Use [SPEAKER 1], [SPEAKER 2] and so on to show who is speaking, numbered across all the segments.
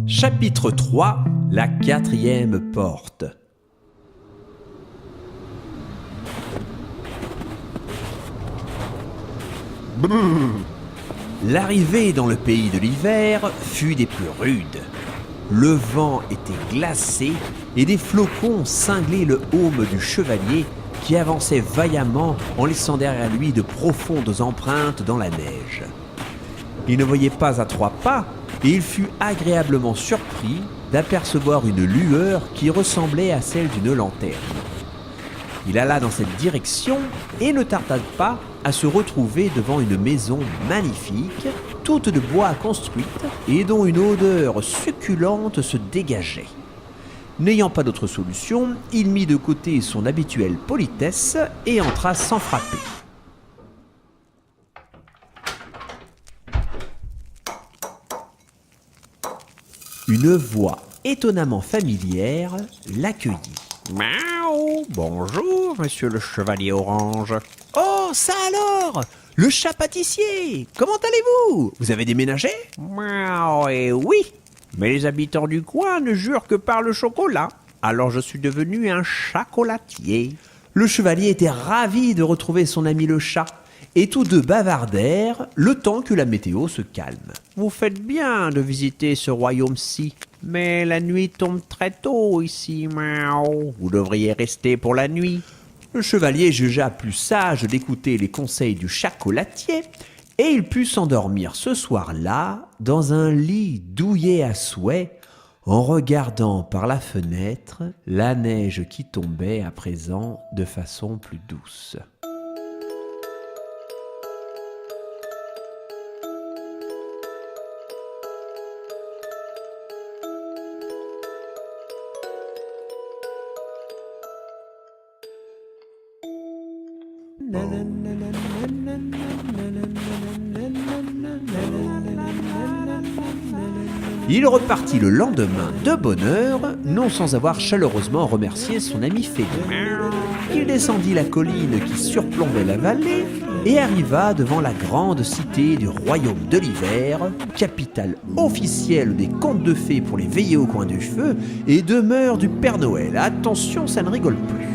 [SPEAKER 1] Chapitre 3. La quatrième porte. L'arrivée dans le pays de l'hiver fut des plus rudes. Le vent était glacé et des flocons cinglaient le aume du chevalier qui avançait vaillamment en laissant derrière lui de profondes empreintes dans la neige. Il ne voyait pas à 3 pas et il fut agréablement surpris d'apercevoir une lueur qui ressemblait à celle d'une lanterne. Il alla dans cette direction et ne tarda pas à se retrouver devant une maison magnifique, toute de bois construite et dont une odeur succulente se dégageait. N'ayant pas d'autre solution, il mit de côté son habituelle politesse et entra sans frapper. Une voix étonnamment familière l'accueillit. « Miaou, bonjour, monsieur le chevalier orange. »« Oh, ça alors! Le chat pâtissier! Comment allez-vous? Vous avez déménagé ?»« Miaou, et oui, mais les habitants du coin ne jurent que par le chocolat. Alors je suis devenu un chocolatier. » Le chevalier était ravi de retrouver son ami le chat, et tous deux bavardèrent le temps que la météo se calme. « Vous faites bien de visiter ce royaume-ci, mais la nuit tombe très tôt ici, miaou. Vous devriez rester pour la nuit. » Le chevalier jugea plus sage d'écouter les conseils du chocolatier, et il put s'endormir ce soir-là dans un lit douillet à souhait, en regardant par la fenêtre la neige qui tombait à présent de façon plus douce. Il repartit le lendemain de bonne heure, non sans avoir chaleureusement remercié son ami Félix. Il descendit la colline qui surplombait la vallée et arriva devant la grande cité du royaume de l'hiver, capitale officielle des contes de fées pour les veillées au coin du feu et demeure du Père Noël. Attention, ça ne rigole plus.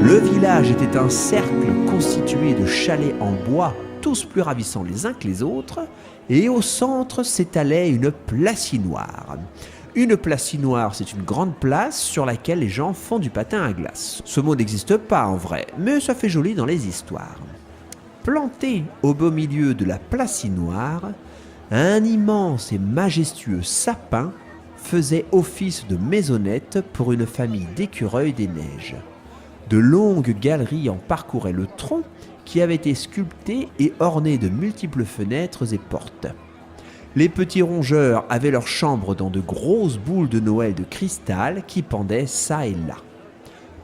[SPEAKER 1] Le village était un cercle constitué de chalets en bois, tous plus ravissants les uns que les autres, et au centre s'étalait une placinoire. Une placinoire, c'est une grande place sur laquelle les gens font du patin à glace. Ce mot n'existe pas en vrai, mais ça fait joli dans les histoires. Planté au beau milieu de la placinoire, un immense et majestueux sapin faisait office de maisonnette pour une famille d'écureuils des neiges. De longues galeries en parcouraient le tronc qui avait été sculpté et orné de multiples fenêtres et portes. Les petits rongeurs avaient leur chambre dans de grosses boules de Noël de cristal qui pendaient çà et là.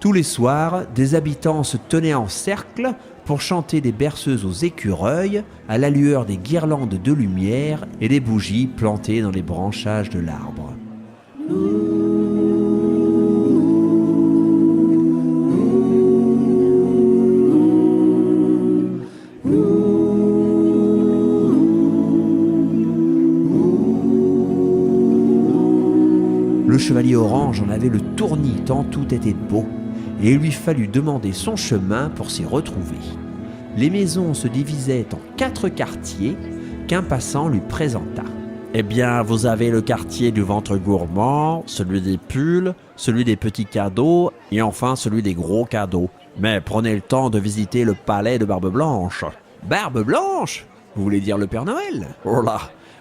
[SPEAKER 1] Tous les soirs, des habitants se tenaient en cercle pour chanter des berceuses aux écureuils à la lueur des guirlandes de lumière et des bougies plantées dans les branchages de l'arbre. Le chevalier orange en avait le tournis tant tout était beau, et il lui fallut demander son chemin pour s'y retrouver. Les maisons se divisaient en 4 quartiers qu'un passant lui présenta. « Eh bien, vous avez le quartier du ventre gourmand, celui des pulls, celui des petits cadeaux, et enfin celui des gros cadeaux. Mais prenez le temps de visiter le palais de Barbe Blanche. »« Barbe Blanche ? Vous voulez dire le Père Noël ? » ?»« Oh là,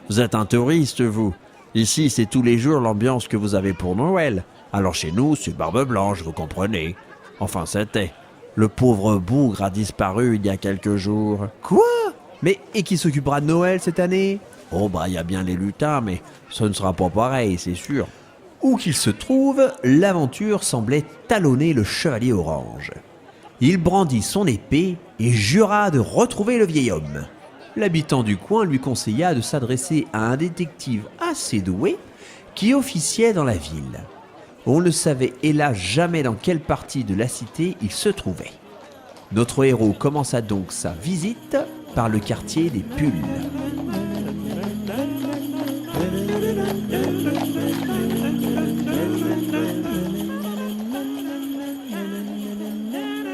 [SPEAKER 1] vous êtes un touriste, vous. Ici, c'est tous les jours l'ambiance que vous avez pour Noël. Alors chez nous, c'est Barbe Blanche, vous comprenez. Enfin, c'était. Le pauvre bougre a disparu il y a quelques jours. »« Quoi ? Mais et qui s'occupera de Noël cette année ? » ?»« Oh bah, il y a bien les lutins, mais ce ne sera pas pareil, c'est sûr. » Où qu'il se trouve, l'aventure semblait talonner le chevalier orange. Il brandit son épée et jura de retrouver le vieil homme. L'habitant du coin lui conseilla de s'adresser à un détective assez doué qui officiait dans la ville. On ne savait hélas jamais dans quelle partie de la cité il se trouvait. Notre héros commença donc sa visite par le quartier des Pulls.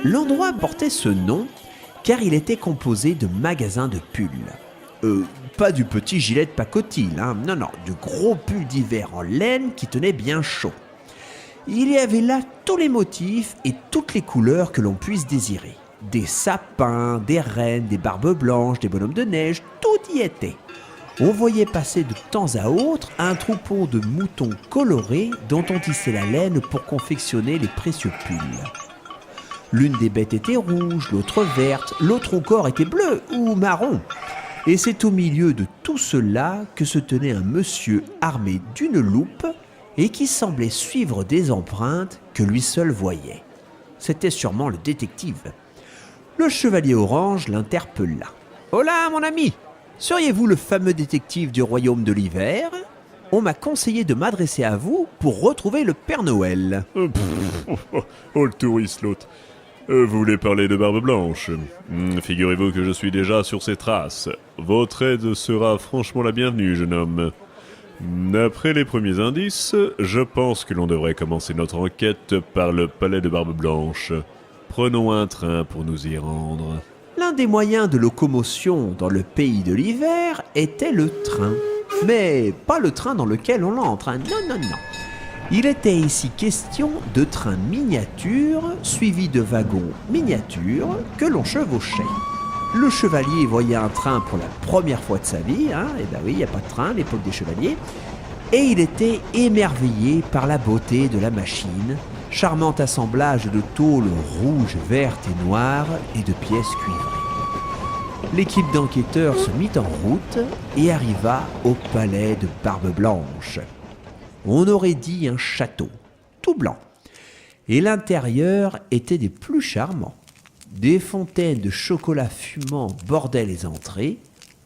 [SPEAKER 1] L'endroit portait ce nom car il était composé de magasins de pulls. Pas du petit gilet de pacotille, non, du gros pull d'hiver en laine qui tenait bien chaud. Il y avait là tous les motifs et toutes les couleurs que l'on puisse désirer. Des sapins, des rennes, des barbes blanches, des bonhommes de neige, tout y était. On voyait passer de temps à autre un troupeau de moutons colorés dont on tissait la laine pour confectionner les précieux pulls. L'une des bêtes était rouge, l'autre verte, l'autre encore était bleue ou marron. Et c'est au milieu de tout cela que se tenait un monsieur armé d'une loupe et qui semblait suivre des empreintes que lui seul voyait. C'était sûrement le détective. Le chevalier orange l'interpella. « Hola, mon ami! Seriez-vous le fameux détective du royaume de l'hiver ? On m'a conseillé de m'adresser à vous pour retrouver le Père Noël. »
[SPEAKER 2] Oh, le touriste, l'autre. Vous voulez parler de Barbe Blanche. Figurez-vous que je suis déjà sur ses traces. Votre aide sera franchement la bienvenue, jeune homme. D'après les premiers indices, je pense que l'on devrait commencer notre enquête par le palais de Barbe Blanche. Prenons un train pour nous y rendre.
[SPEAKER 1] L'un des moyens de locomotion dans le pays de l'hiver était le train. Mais pas le train dans lequel on entre. Non. Il était ici question de trains miniatures suivis de wagons miniatures que l'on chevauchait. Le chevalier voyait un train pour la première fois de sa vie, et ben oui, il n'y a pas de train à l'époque des chevaliers, et il était émerveillé par la beauté de la machine, charmant assemblage de tôles rouges, vertes et noires et de pièces cuivrées. L'équipe d'enquêteurs se mit en route et arriva au palais de Barbe Blanche. On aurait dit un château, tout blanc. Et l'intérieur était des plus charmants. Des fontaines de chocolat fumant bordaient les entrées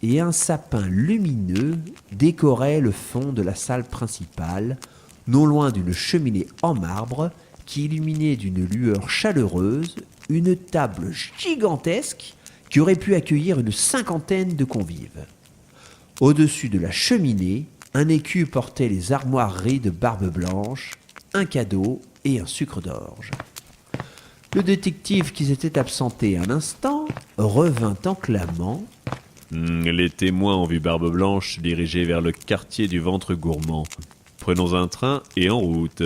[SPEAKER 1] et un sapin lumineux décorait le fond de la salle principale, non loin d'une cheminée en marbre qui illuminait d'une lueur chaleureuse une table gigantesque qui aurait pu accueillir une cinquantaine de convives. Au-dessus de la cheminée, un écu portait les armoiries de Barbe Blanche, un cadeau et un sucre d'orge. Le détective qui s'était absenté un instant revint en clamant.
[SPEAKER 2] Les témoins ont vu Barbe Blanche dirigée vers le quartier du ventre gourmand. Prenons un train et en route.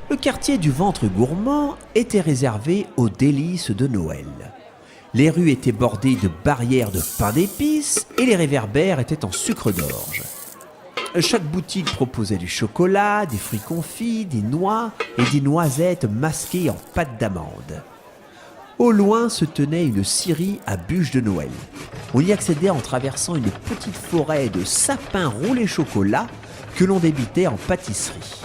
[SPEAKER 1] Le quartier du ventre gourmand était réservé aux délices de Noël. Les rues étaient bordées de barrières de pain d'épices et les réverbères étaient en sucre d'orge. Chaque boutique proposait du chocolat, des fruits confits, des noix et des noisettes masquées en pâte d'amande. Au loin se tenait une scierie à bûches de Noël. On y accédait en traversant une petite forêt de sapins roulés chocolat que l'on débitait en pâtisserie.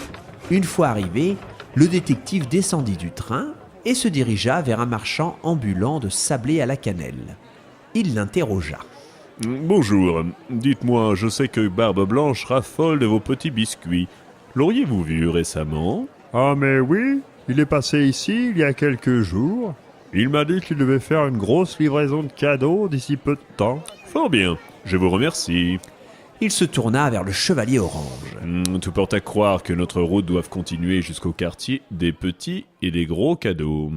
[SPEAKER 1] Une fois arrivé, le détective descendit du train et se dirigea vers un marchand ambulant de sablés à la cannelle. Il l'interrogea.
[SPEAKER 2] Bonjour, dites-moi, je sais que Barbe Blanche raffole de vos petits biscuits. L'auriez-vous vu récemment ?
[SPEAKER 3] Ah mais oui, il est passé ici il y a quelques jours. Il m'a dit qu'il devait faire une grosse livraison de cadeaux d'ici peu de temps.
[SPEAKER 2] Fort bien, je vous remercie.
[SPEAKER 1] Il se tourna vers le chevalier orange.
[SPEAKER 2] Tout porte à croire que notre route doive continuer jusqu'au quartier des petits et des gros cadeaux.